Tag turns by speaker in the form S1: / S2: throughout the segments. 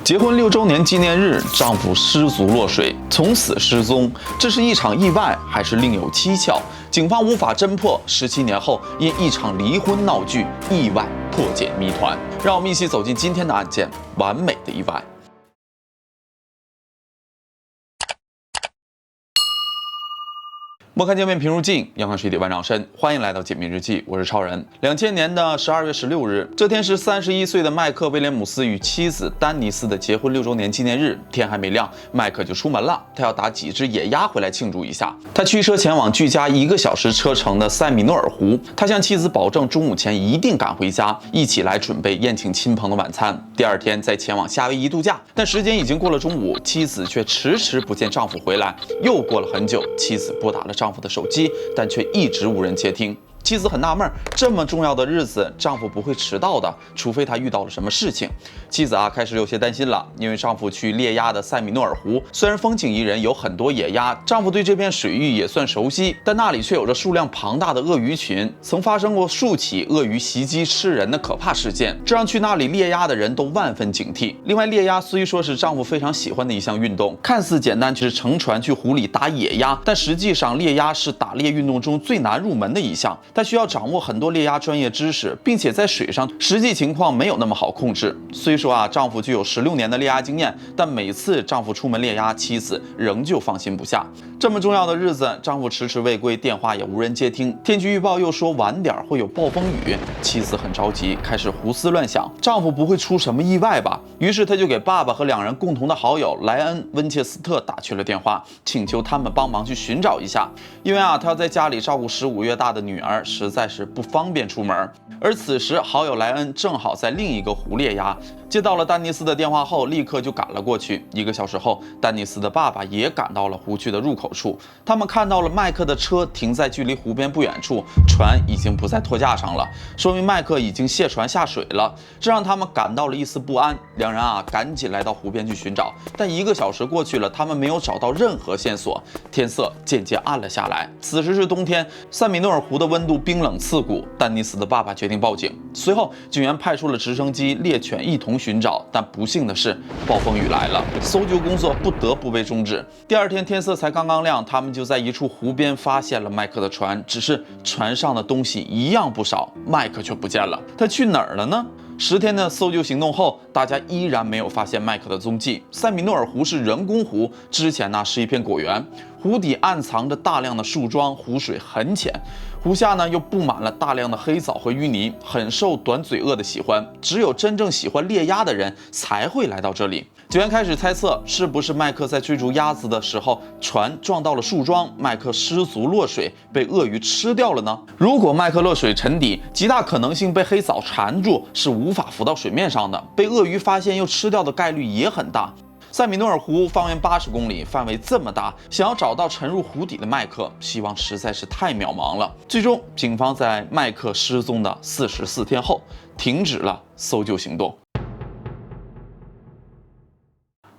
S1: 结婚6周年纪念日，丈夫失足落水，从此失踪。这是一场意外，还是另有蹊跷？警方无法侦破。17年后，因一场离婚闹剧，意外破解谜团。让我们一起走进今天的案件——完美的意外。莫看见面平如镜，阳看水底万丈深。欢迎来到解密日记，我是超人。2000年的12月16日，这天是31岁的麦克·威廉姆斯与妻子丹尼斯的结婚6周年纪念日。天还没亮，麦克就出门了，他要打几只野鸭回来庆祝一下。他驱车前往距家1个小时车程的塞米诺尔湖，他向妻子保证中午前一定赶回家，一起来准备宴请亲朋的晚餐。第二天再前往夏威夷度假，但时间已经过了中午，妻子却迟迟不见丈夫回来。又过了很久，妻子拨打了丈夫的手机，但却一直无人接听。妻子很纳闷，这么重要的日子，丈夫不会迟到的，除非他遇到了什么事情。妻子开始有些担心了，因为丈夫去猎鸭的塞米诺尔湖，虽然风景宜人，有很多野鸭，丈夫对这片水域也算熟悉，但那里却有着数量庞大的鳄鱼群，曾发生过数起鳄鱼袭击吃人的可怕事件，这让去那里猎鸭的人都万分警惕。另外，猎鸭虽说是丈夫非常喜欢的一项运动，看似简单，就是乘船去湖里打野鸭，但实际上猎鸭是打猎运动中最难入门的一项。他需要掌握很多猎鸭专业知识，并且在水上实际情况没有那么好控制。虽说丈夫具有16年的猎鸭经验，但每次丈夫出门猎鸭，妻子仍旧放心不下。这么重要的日子，丈夫迟迟未归，电话也无人接听。天气预报又说晚点会有暴风雨，妻子很着急，开始胡思乱想，丈夫不会出什么意外吧？于是她就给爸爸和两人共同的好友莱恩·温切斯特打去了电话，请求他们帮忙去寻找一下。因为他要在家里照顾15月大的女儿，实在是不方便出门。而此时好友莱恩正好在另一个湖猎鸭，接到了丹尼斯的电话后，立刻就赶了过去。1个小时后，丹尼斯的爸爸也赶到了湖区的入口处，他们看到了麦克的车停在距离湖边不远处，船已经不在拖架上了，说明麦克已经卸船下水了，这让他们感到了一丝不安。两人赶紧来到湖边去寻找，但1个小时过去了，他们没有找到任何线索。天色渐渐暗了下来，此时是冬天，塞米诺尔湖的温度冰冷刺骨。丹尼斯的爸爸决定报警，随后警员派出了直升机、猎犬一同寻找，但不幸的是，暴风雨来了，搜救工作不得不被终止。第二天天色才刚刚亮，他们就在一处湖边发现了麦克的船，只是船上的东西一样不少，麦克却不见了，他去哪儿了呢？10天的搜救行动后，大家依然没有发现麦克的踪迹。塞米诺尔湖是人工湖，之前是一片果园，湖底暗藏着大量的树桩，湖水很浅，湖下又布满了大量的黑藻和淤泥，很受短嘴鳄的喜欢。只有真正喜欢猎鸭的人才会来到这里。警员开始猜测，是不是麦克在追逐鸭子的时候，船撞到了树桩，麦克失足落水，被鳄鱼吃掉了呢？如果麦克落水沉底，极大可能性被黑藻缠住，是无法浮到水面上的，被鳄鱼发现又吃掉的概率也很大。塞米诺尔湖方圆80公里，范围这么大，想要找到沉入湖底的麦克，希望实在是太渺茫了。最终，警方在麦克失踪的44天后，停止了搜救行动。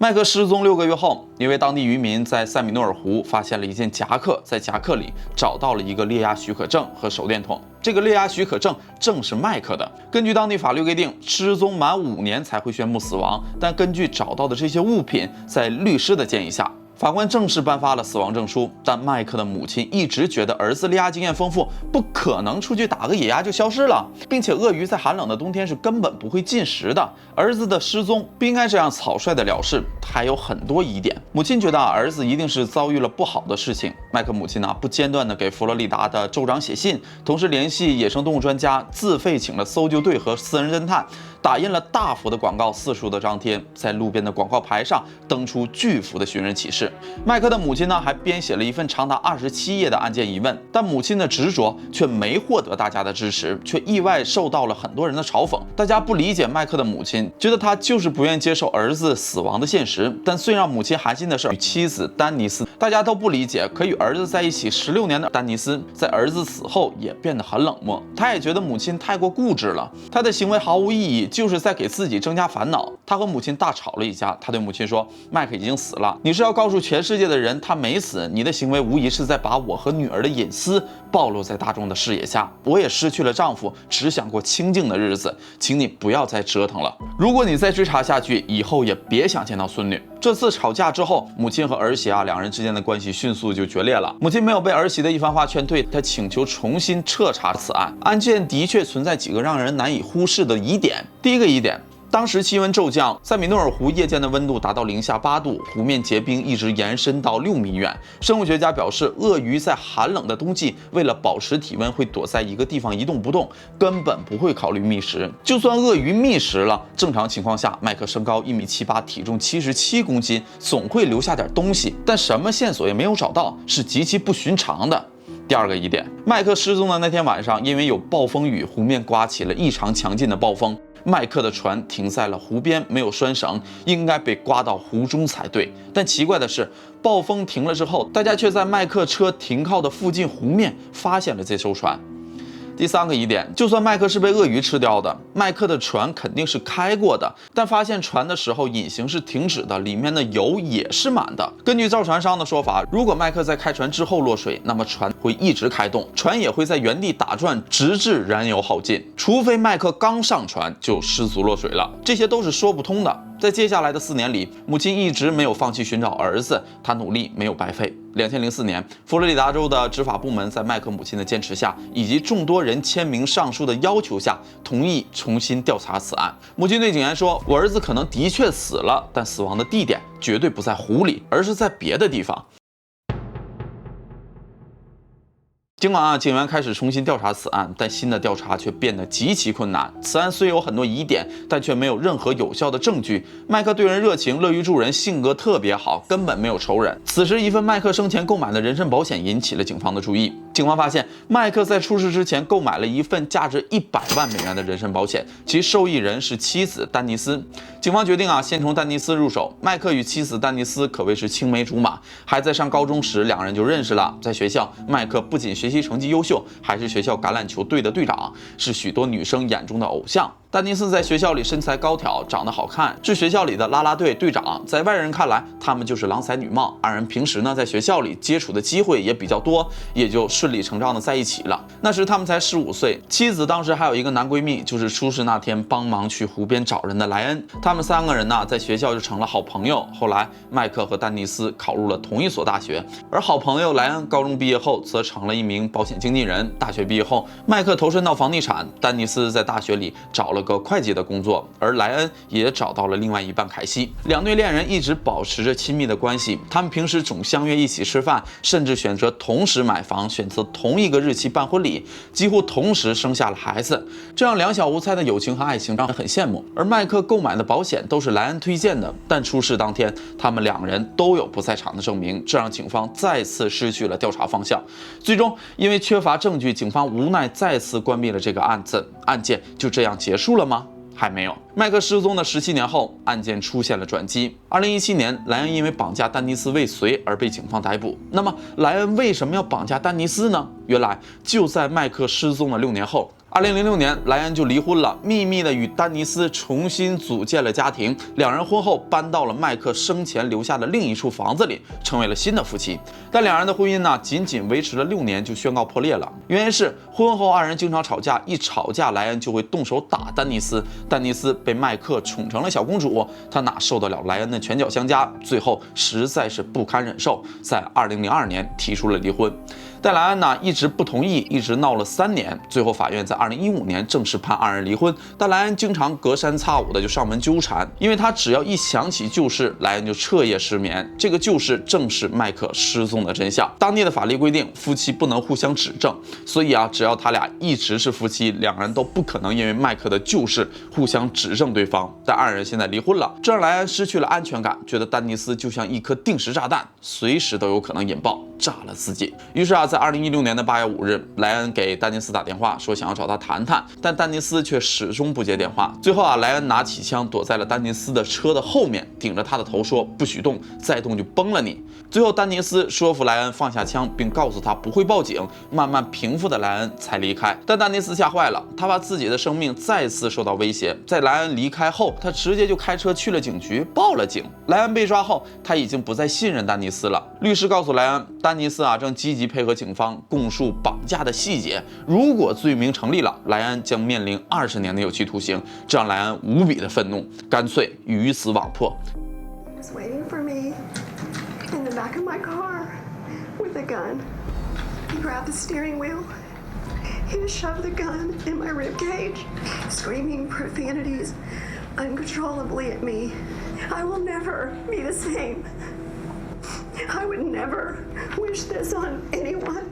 S1: 麦克失踪6个月后，一位当地渔民在塞米诺尔湖发现了一件夹克，在夹克里找到了一个猎鸭许可证和手电筒。这个猎鸭许可证正是麦克的。根据当地法律规定，失踪满5年才会宣布死亡，但根据找到的这些物品，在律师的建议下，法官正式颁发了死亡证书。但麦克的母亲一直觉得儿子猎鸭经验丰富，不可能出去打个野鸭就消失了，并且鳄鱼在寒冷的冬天是根本不会进食的。儿子的失踪不应该这样草率的了事，还有很多疑点。母亲觉得儿子一定是遭遇了不好的事情。麦克母亲不间断的给佛罗里达的州长写信，同时联系野生动物专家，自费请了搜救队和私人侦探，打印了大幅的广告4处的张贴，在路边的广告牌上登出巨幅的寻人启事。麦克的母亲还编写了一份长达27页的案件疑问，但母亲的执着却没获得大家的支持，却意外受到了很多人的嘲讽。大家不理解麦克的母亲，觉得他就是不愿接受儿子死亡的现实。但最让母亲寒心的是，与妻子丹尼斯，大家都不理解，可与儿子在一起16年的丹尼斯，在儿子死后也变得很冷漠。他也觉得母亲太过固执了，他的行为毫无意义，就是在给自己增加烦恼。他和母亲大吵了一架，他对母亲说：“麦克已经死了，你是要告诉全世界的人他没死，你的行为无疑是在把我和女儿的隐私暴露在大众的视野下。我也失去了丈夫，只想过清静的日子，请你不要再折腾了。如果你再追查下去，以后也别想见到孙女。”这次吵架之后，母亲和儿媳两人之间的关系迅速就决裂了。母亲没有被儿媳的一番话劝退，她请求重新彻查此案。案件的确存在几个让人难以忽视的疑点。第一个疑点，当时气温骤降，在米诺尔湖夜间的温度达到-8度，湖面结冰一直延伸到6米远。生物学家表示，鳄鱼在寒冷的冬季为了保持体温，会躲在一个地方一动不动，根本不会考虑觅食。就算鳄鱼觅食了，正常情况下，麦克身高1.78米，体重77公斤，总会留下点东西，但什么线索也没有找到，是极其不寻常的。第二个疑点，麦克失踪的那天晚上，因为有暴风雨，湖面刮起了异常强劲的暴风。麦克的船停在了湖边，没有拴绳，应该被刮到湖中才对。但奇怪的是，暴风停了之后，大家却在麦克车停靠的附近湖面发现了这艘船。第三个疑点，就算麦克是被鳄鱼吃掉的，麦克的船肯定是开过的，但发现船的时候引擎是停止的，里面的油也是满的。根据造船商的说法，如果麦克在开船之后落水，那么船会一直开动，船也会在原地打转，直至燃油耗尽，除非麦克刚上船就失足落水了，这些都是说不通的。在接下来的4年里，母亲一直没有放弃寻找儿子，她努力没有白费。2004年，佛罗里达州的执法部门在麦克母亲的坚持下，以及众多人签名上书的要求下，同意重新调查此案。母亲对警员说：“我儿子可能的确死了，但死亡的地点绝对不在湖里，而是在别的地方。”尽管警员开始重新调查此案，但新的调查却变得极其困难。此案虽有很多疑点，但却没有任何有效的证据。麦克对人热情，乐于助人，性格特别好，根本没有仇人。此时，一份麦克生前购买的人身保险引起了警方的注意。警方发现，麦克在出事之前购买了一份价值100万美元的人身保险，其受益人是妻子丹尼斯。警方决定先从丹尼斯入手。麦克与妻子丹尼斯可谓是青梅竹马，还在上高中时2人就认识了。在学校，麦克不仅学习成绩优秀，还是学校橄榄球队的队长，是许多女生眼中的偶像。丹尼斯在学校里身材高挑，长得好看，是学校里的啦啦队队长。在外人看来，他们就是郎才女貌。2人平时在学校里接触的机会也比较多，也就顺理成章的在一起了。那时他们才15岁，妻子当时还有一个男闺蜜，就是出事那天帮忙去湖边找人的莱恩。他们3个人在学校就成了好朋友。后来，麦克和丹尼斯考入了同一所大学，而好朋友莱恩高中毕业后则成了一名保险经纪人。大学毕业后，麦克投身到房地产，丹尼斯在大学里找了个会计的工作，而莱恩也找到了另外一半凯西。2对恋人一直保持着亲密的关系，他们平时总相约一起吃饭，甚至选择同时买房，选择同一个日期办婚礼，几乎同时生下了孩子。这样两小无猜的友情和爱情让人很羡慕。而麦克购买的保险都是莱恩推荐的，但出事当天，他们2人都有不在场的证明，这让警方再次失去了调查方向。最终，因为缺乏证据，警方无奈再次关闭了这个案子。案件就这样结束了吗？还没有。麦克失踪的17年后，案件出现了转机。2017年，莱恩因为绑架丹尼斯未遂而被警方逮捕。那么，莱恩为什么要绑架丹尼斯呢？原来就在麦克失踪的6年后。2006年，莱恩就离婚了，秘密的与丹尼斯重新组建了家庭。2人婚后搬到了麦克生前留下的另一处房子里，成为了新的夫妻。但2人的婚姻仅仅维持了6年就宣告破裂了。原因是婚后2人经常吵架，一吵架莱恩就会动手打丹尼斯。丹尼斯被麦克宠成了小公主，她哪受得了莱恩的拳脚相加，最后实在是不堪忍受，在2002年提出了离婚。但莱恩一直不同意，一直闹了3年，最后法院在2015年正式判2人离婚。但莱恩经常隔三差五的就上门纠缠，因为他只要一想起旧事，莱恩就彻夜失眠。这个旧事正是麦克失踪的真相。当地的法律规定，夫妻不能互相指证，所以只要他俩一直是夫妻，2人都不可能因为麦克的旧事互相指证对方。但2人现在离婚了，这让莱恩失去了安全感，觉得丹尼斯就像一颗定时炸弹，随时都有可能引爆。炸了自己。于是在2016年的8月5日，莱恩给丹尼斯打电话说想要找他谈谈，但丹尼斯却始终不接电话。最后莱恩拿起枪躲在了丹尼斯的车的后面，顶着他的头说不许动，再动就崩了你。最后丹尼斯说服莱恩放下枪，并告诉他不会报警，慢慢平复的莱恩才离开。但丹尼斯吓坏了，他怕自己的生命再次受到威胁。在莱恩离开后，他直接就开车去了警局，报了警。莱恩被抓后，他已经不再信任丹尼斯了。律师告诉莱恩，丹尼斯正积极配合警方供述绑架的细节，如果罪名成立了，莱恩将面临20年的有期徒刑。这让莱恩无比的愤怒，干脆鱼死网破。
S2: In the back of my car with a gun. He grabbed the steering wheel. He shoved the gun in my rib cage, screaming profanities uncontrollably at me. I will never be the same. I would never wish this on anyone.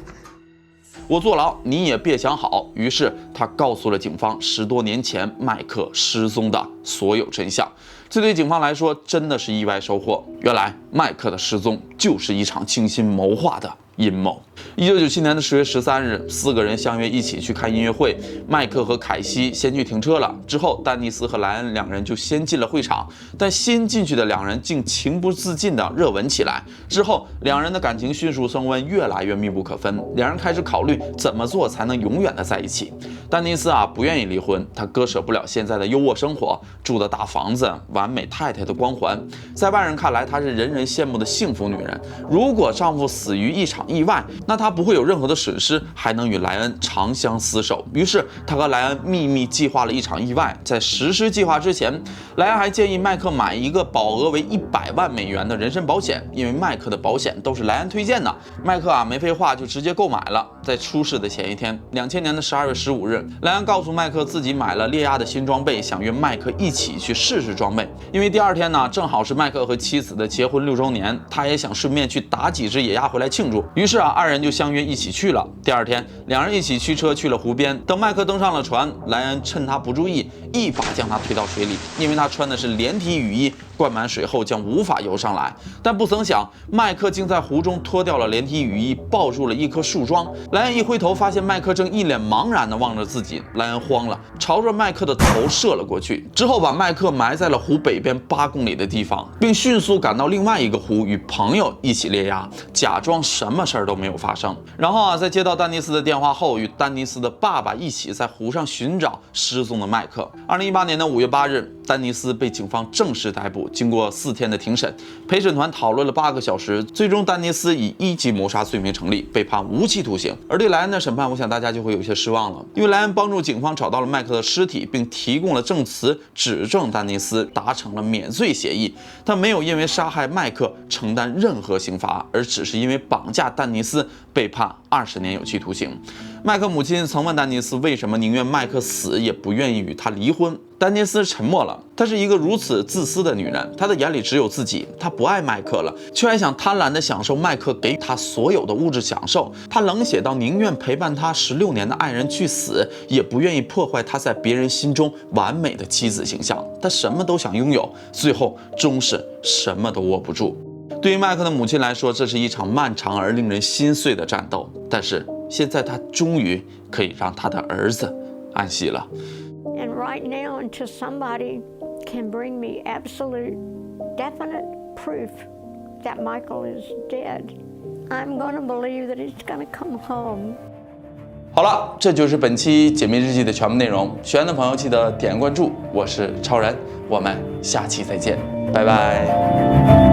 S1: 我坐牢，你也别想好。于是他告诉了警方10多年前麦克失踪的所有真相。这对警方来说真的是意外收获。原来麦克的失踪就是一场精心谋划的阴谋。1997年的10月13日，4个人相约一起去看音乐会。麦克和凯西先去停车了，之后丹尼斯和莱恩2人就先进了会场。但先进去的2人竟情不自禁地热吻起来。之后2人的感情迅速升温，越来越密不可分。2人开始考虑怎么做才能永远的在一起。丹尼斯不愿意离婚，他割舍不了现在的优渥生活，住的大房子，完美太太的光环。在外人看来，她是人人羡慕的幸福女人。如果丈夫死于一场意外，那她不会有任何的损失，还能与莱恩长相厮守。于是她和莱恩秘密计划了一场意外。在实施计划之前，莱恩还建议麦克买一个保额为100万美元的人身保险，因为麦克的保险都是莱恩推荐的。麦克没废话就直接购买了。在出事的前一天，2000年的12月15日，莱恩告诉麦克自己买了猎鸭的新装备，想约麦克一起去试试装备。因为第2天正好是麦克和妻子的结婚6周年，他也想顺便去打几只野鸭回来庆祝。于是2人就相约一起去了。第2天，2人一起驱车去了湖边。等麦克登上了船，莱恩趁他不注意，一把将他推到水里，因为他穿的是连体雨衣，灌满水后将无法游上来。但不曾想，麦克竟在湖中脱掉了连体雨衣，抱住了一棵树桩。莱恩一回头，发现麦克正一脸茫然地望着自己。莱恩慌了，朝着麦克的头射了过去，之后把麦克埋在了湖北边8公里的地方，并迅速赶到另外一个湖，与朋友一起猎鸭，假装什么事儿都没有发生。然后在接到丹尼斯的电话后，与丹尼斯的爸爸一起在湖上寻找失踪的麦克。2018年的5月8日，丹尼斯被警方正式逮捕。经过4天的庭审，陪审团讨论了8个小时，最终丹尼斯以1级谋杀罪名成立，被判无期徒刑。而对莱恩的审判，我想大家就会有些失望了，因为莱恩帮助警方找到了麦克的尸体，并提供了证词，指证丹尼斯达成了免罪协议。他没有因为杀害麦克承担任何刑罚，而只是因为绑架丹尼斯被判20年有期徒刑。麦克母亲曾问丹尼斯为什么宁愿麦克死也不愿意与他离婚。丹尼斯沉默了。她是一个如此自私的女人，她的眼里只有自己，她不爱麦克了，却还想贪婪地享受麦克给她所有的物质享受。她冷血到宁愿陪伴她16年的爱人去死，也不愿意破坏他在别人心中完美的妻子形象。她什么都想拥有，最后终是什么都握不住。对于麦克的母亲来说，这是一场漫长而令人心碎的战斗，但是现在她终于可以让她的儿子安息了。
S3: And right now, until somebody can bring me absolute, definite proof that Michael is dead, I'm going to believe that he's going to come home.
S1: 好了，这就是本期解密日记的全部内容。喜欢的朋友记得点关注，我是超人，我们下期再见，拜拜。